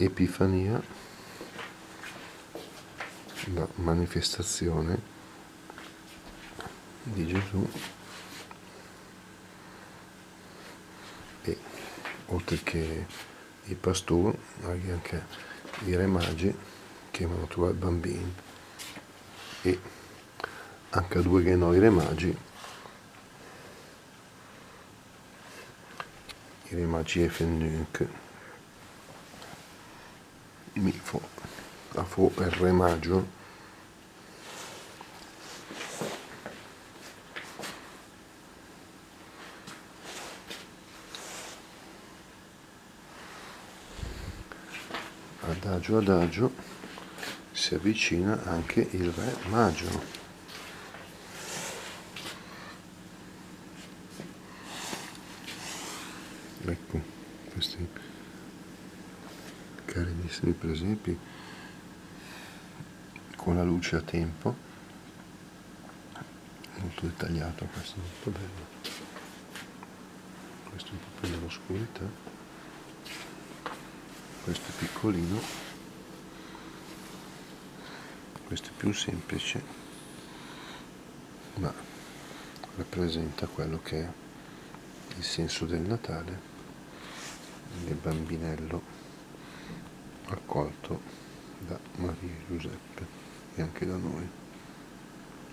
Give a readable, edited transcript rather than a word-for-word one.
Epifania, la manifestazione di Gesù, e oltre che i pastori hai anche i re magi che vanno a trovare i bambini, e anche a due che noi re magi, i re magi e Fennec mi fo il re maggio adagio si avvicina anche il re maggio. Ecco questi carinissimi presepi con la luce a tempo, molto dettagliato, questo è molto bello, questo è un po' più nell'oscurità, questo è piccolino, questo è più semplice, ma rappresenta quello che è il senso del Natale, del bambinello accolto da Maria e Giuseppe e anche da noi.